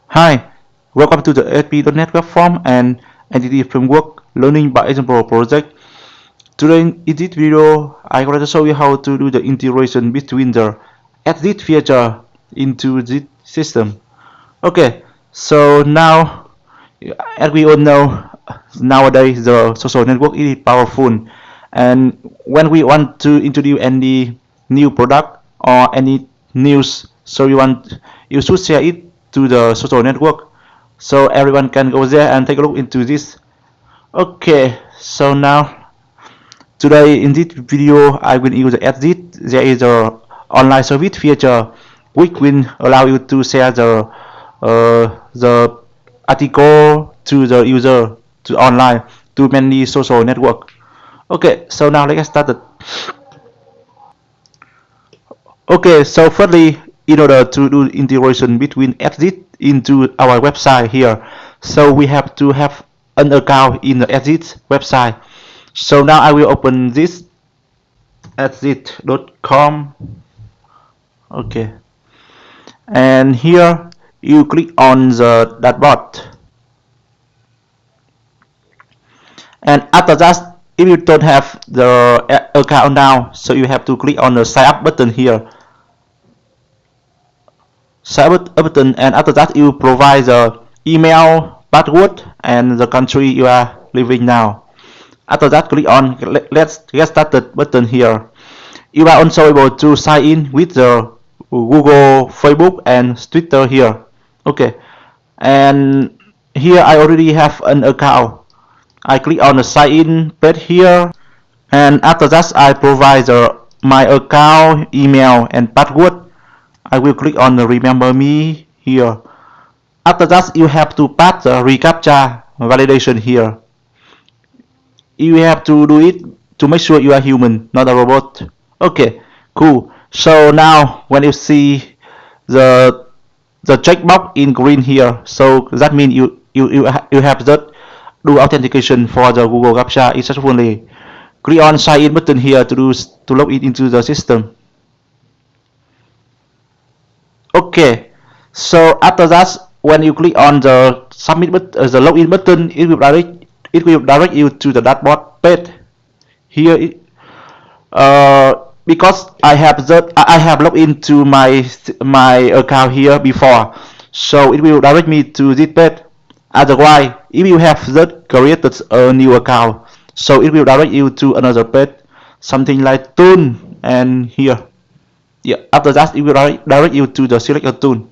Hi, welcome to the ASP.NET Webform and Entity Framework Learning by Example project. Today in this video, I'm going to show you how to do the integration between the AddThis feature into this system. Okay, so now, as we all know, nowadays the social network is powerful, and when we want to introduce any new product or any news, so you should share it to the social network so everyone can go there and take a look into this. Okay, so now today in this video I will use the AddThis. There is a online service feature which will allow you to share the article to the user to online to many social network. Okay, so now let's get started. Okay, so firstly, in order to do integration between AddThis into our website here, so we have to have an account in the AddThis website. So now I will open this AddThis.com. Okay, and here you click on the dashboard, and after that, if you don't have the account now, so you have to click on the sign up button here. Sign up button, and after that you provide the email, password, and the country you are living now. After that, click on let's get started button here. You are also able to sign in with the Google, Facebook, and Twitter here. Okay, and here I already have an account. I click on the sign in page here, and after that I provide my account, email, and password. I will click on the remember me here. After that, you have to pass the reCAPTCHA validation here. You have to do it to make sure you are human, not a robot. Okay, cool. So now when you see the checkbox in green here, so that means you have that do authentication for the Google CAPTCHA successfully. Click on sign in button here to log in into the system. Okay, so after that, when you click on the submit button, the login button, it will direct you to the dashboard page. Here, because I have logged into my account here before, so it will direct me to this page. Otherwise, if you have just created a new account, so it will direct you to another page, something like tool, and here. Yeah, after that it will direct you to the select a tool.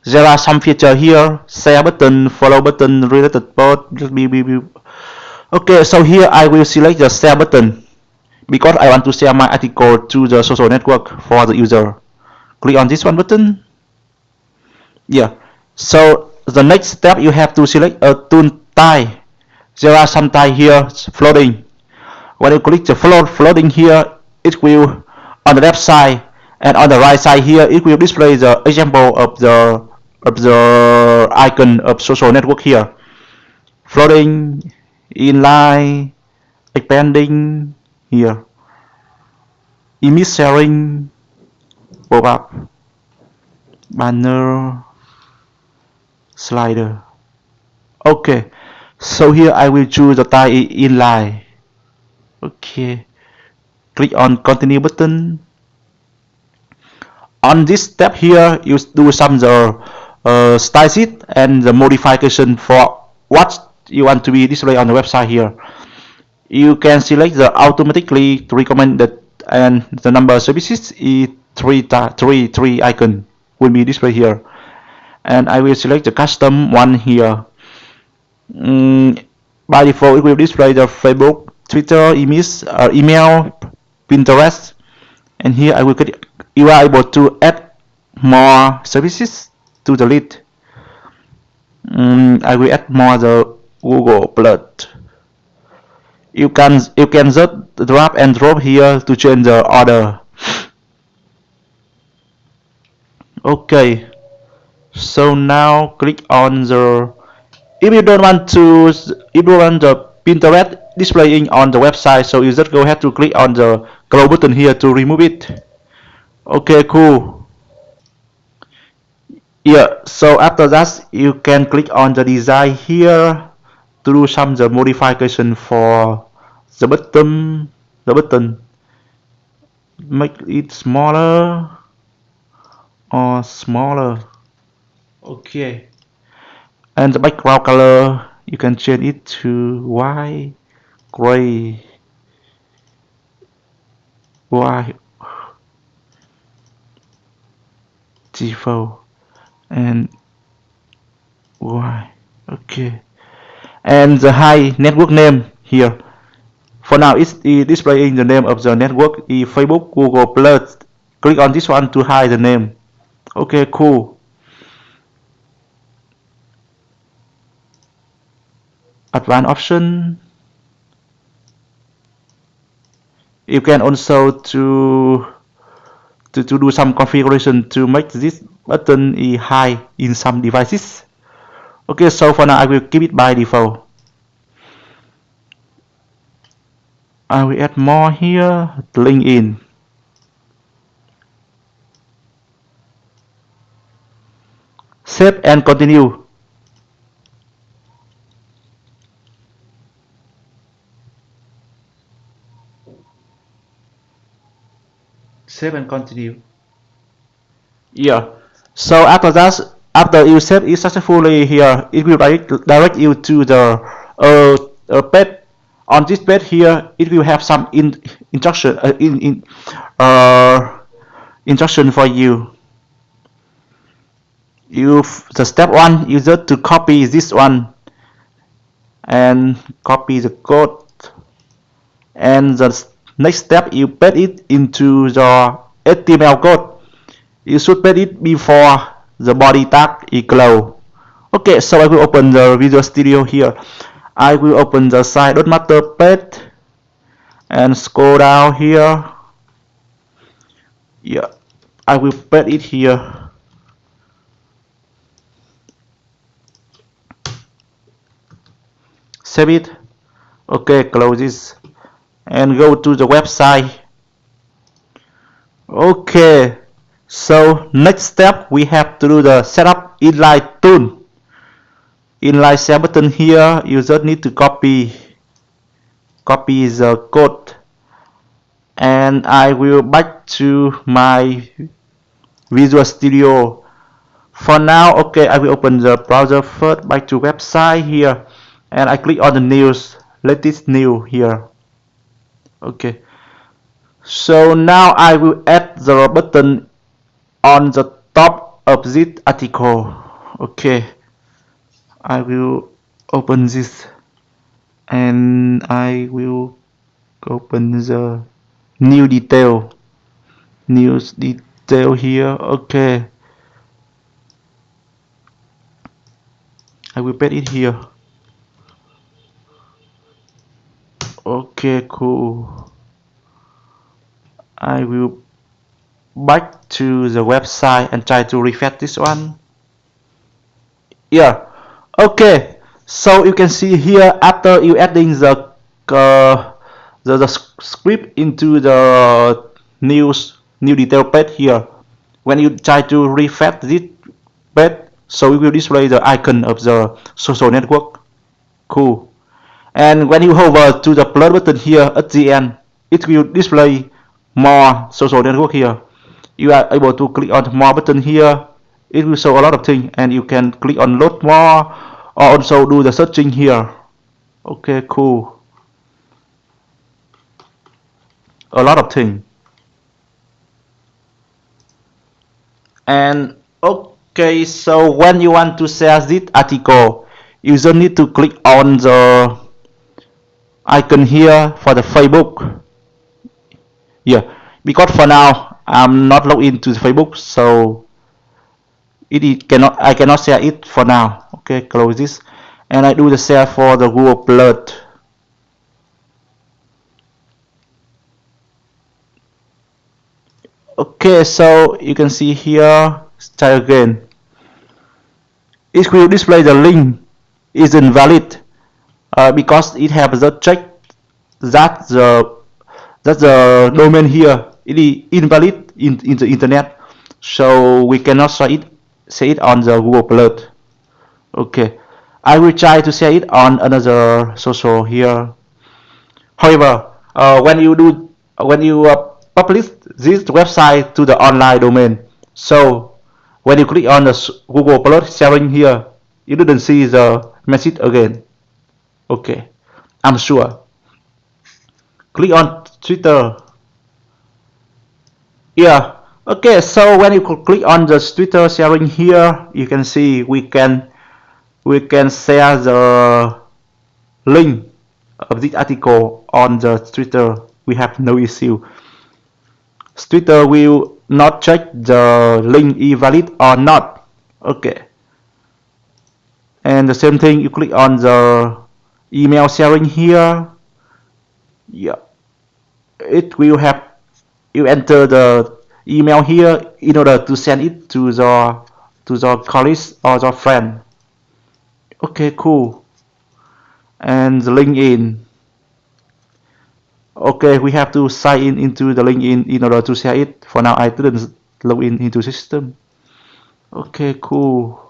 There are some features here: share button, follow button, related post. Okay, so here I will select the share button because I want to share my article to the social network for the user. Click on this one button. Yeah, so the next step you have to select a tool type. There are some type here floating. When you click the floating here, it will on the left side, and on the right side here it will display the example of the icon of social network here: floating, inline, expanding here, image sharing, pop-up, banner, slider. Okay, so here I will choose the type inline. Okay, click on continue button. On this step here, you do some style sheet and the modification for what you want to be displayed on the website here. You can select the automatically recommended, and the number of services is three icon will be displayed here. And I will select the custom one here. By default, it will display the Facebook, Twitter, email, Pinterest, and here I will click. You are able to add more services to the list. I will add more the Google Plus. You can just drag and drop here to change the order. Okay, so now click on the. If you don't want the Pinterest displaying on the website, so you just go ahead to click on the close button here to remove it. Okay, cool. Yeah, so after that you can click on the design here to do some the modification for the button, make it smaller or smaller. Okay, and the background color you can change it to white, gray, white, default, and white. Okay, and the high network name here. For now, it's displaying the name of the network is Facebook, Google Plus. Click on this one to hide the name. Okay, cool. Advanced option. You can also to do some configuration to make this button high in some devices. Okay, so for now I will keep it by default. I will add more here, link in. Save and continue. Save and continue. Yeah. So after that, after you save it successfully here, it will direct you to the page. On this page here, it will have some instruction instruction for you. The step one, you just to copy this one and copy the code, and the next step you paste it into the HTML code. You should paste it before the body tag is closed. Okay, so I will open the Visual Studio here. I will open the site.master page and scroll down here. Yeah, I will paste it here. Save it. Okay, close this and go to the website. Okay, so next step we have to do the setup inline tool. Inline cell button here, you just need to copy the code, and I will back to my Visual Studio. For now, okay, I will open the browser first, back to website here, and I click on the news, latest new here. Okay, so now I will add the button on the top of this article. Okay, I will open this and I will open the new detail, news detail here. Okay, I will paste it here. Okay, cool. I will back to the website and try to refresh this one. Yeah, okay, so you can see here after you adding the script into the new detail page here, when you try to refresh this page, so it will display the icon of the social network. Cool. And when you hover to the plus button here at the end, it will display more social network here. You are able to click on more button here. It will show a lot of things, and you can click on load more or also do the searching here. Okay, cool. A lot of things. And okay, so when you want to share this article, you just need to click on the icon here for the Facebook. Yeah, because for now I'm not logged into the Facebook, so I cannot share it for now. Okay, close this, and I do the share for the Google Plus. Okay, so you can see here, try again. It will display the link isn't valid because it has the check that the domain here it is invalid in the internet, so we cannot share it share it on the Google Plus. Okay, I will try to share it on another social here. However, when you publish this website to the online domain, so when you click on the Google Plus sharing here, you didn't see the message again. Okay, I'm sure. Click on Twitter. Yeah. Okay, so when you click on the Twitter sharing here, you can see we can share the link of this article on the Twitter. We have no issue. Twitter will not check the link is valid or not. Okay. And the same thing, you click on the email sharing here. Yeah. It will have you enter the email here in order to send it to the colleagues or the friend. Okay, cool. And the LinkedIn. Okay, we have to sign in into the LinkedIn in order to share it. For now, I didn't log in into system. Okay, cool.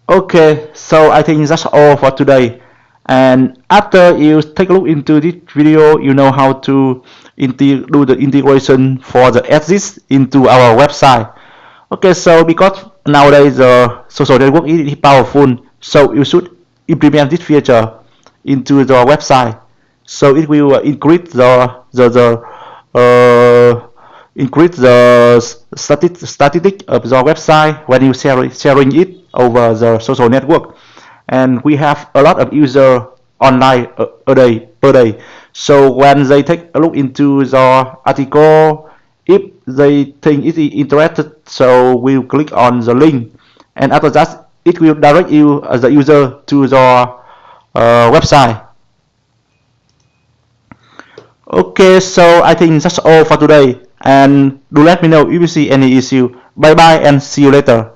Okay, so I think that's all for today. And after you take a look into this video, you know how to do the integration for the AddThis into our website. Okay, so because nowadays the social network is powerful, so you should implement this feature into the website, so it will increase the statistic of the website when you sharing it over the social network. And we have a lot of users online a day per day, so when they take a look into the article, if they think it is interested, so we'll click on the link, and after that it will direct you as the user to the website. Okay, so I think that's all for today, and do let me know if you see any issue. Bye bye and see you later.